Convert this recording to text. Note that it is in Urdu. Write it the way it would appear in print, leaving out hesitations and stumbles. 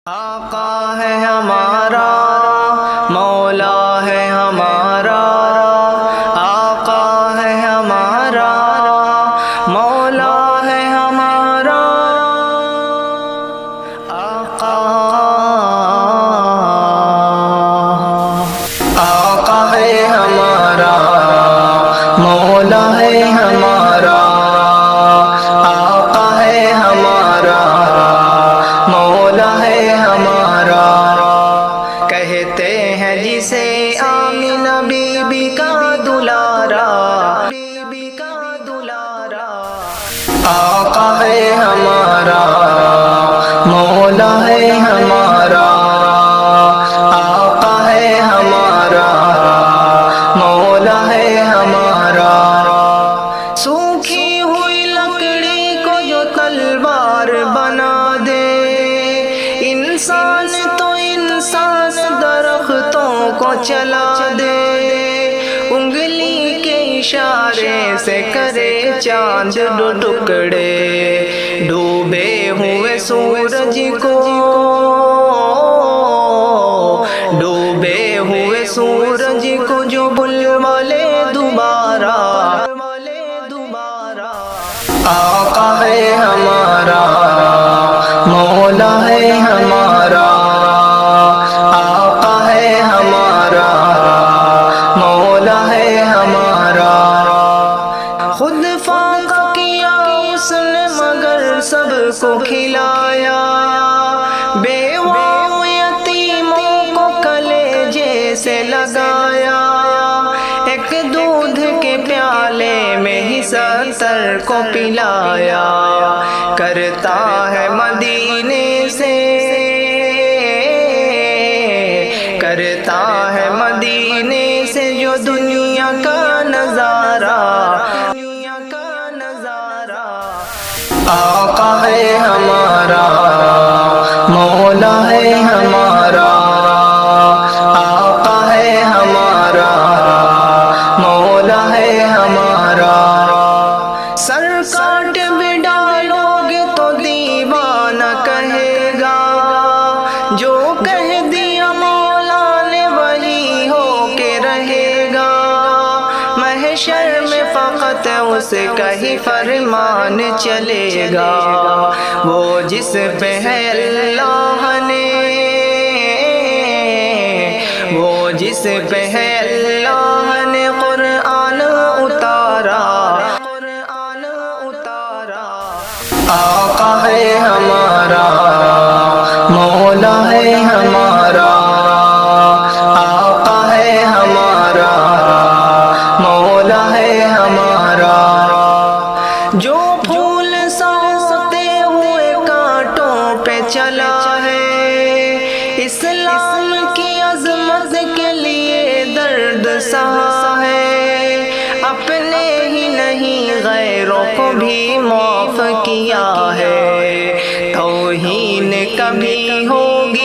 آقا ہے ہمارا، مولا ہے ہمارا، آقا ہے ہمارا، مولا ہے ہمارا، آقا آقا ہے ہمارا، مولا ہے ہمارا، آقا ہے ہمارا، مولا ہے ہمارا، کہتے ہیں جسے آمینہ بی بی کا دلارا، بی بی کا دلارا، آقا ہے ہمارا، مولا ہے ہمارا، آقا ہے ہمارا، مولا ہے ہمارا، سوکھی ہوئی لکڑی کو جو تلوار بنا دے، انسان تو انسان درختوں کو چلا دے، انگلی کے اشارے سے کرے چاند دو ٹکڑے، ڈوبے ہوئے سورج کو، ڈوبے ہوئے سورج کو جو بلوا لے دوبارہ، آقا ہے ہمارا، مولا ہے ہمارا، آقا ہے ہمارا، مولا ہے ہمارا، خود فاقہ کیا اس نے مگر سب کو کھلایا، بیواؤں یتیموں کو کلیجے سے لگایا، ایک دودھ کے پیالے میں ہی 70 کو پلایا، کرتا ہے مدینے سے، کرتا ہے مدینے سے جو دنیا کا نظارہ، دنیا کا نظارہ، آقا ہے ہمارا، مولا ہے ہمارا، آقا ہے ہمارا، مولا ہے ہمارا، سر کاٹ بھی ڈالو گے تو دیوانہ کہے گا، جو کہہ دیا مولا نے وہی ہو کے رہے گا، محشر میں فقط اس کا ہی فرمان چلے گا، وہ جس پہ ہے اللہ نے، وہ جس پہ ہے اللہ نے قرآن اتارا، قرآن اتارا، آقا ہے ہمارا، مولا ہے ہمارا، آقا ہے ہمارا، مولا ہے ہمارا، جو پھول سوتے ہوئے کانٹوں پہ چلا ہے، اسلام کی عظمت کے لیے درد سہا ہے، اپنے ہی نہیں غیروں کو بھی معاف کیا ہے، توہین کبھی ہوگی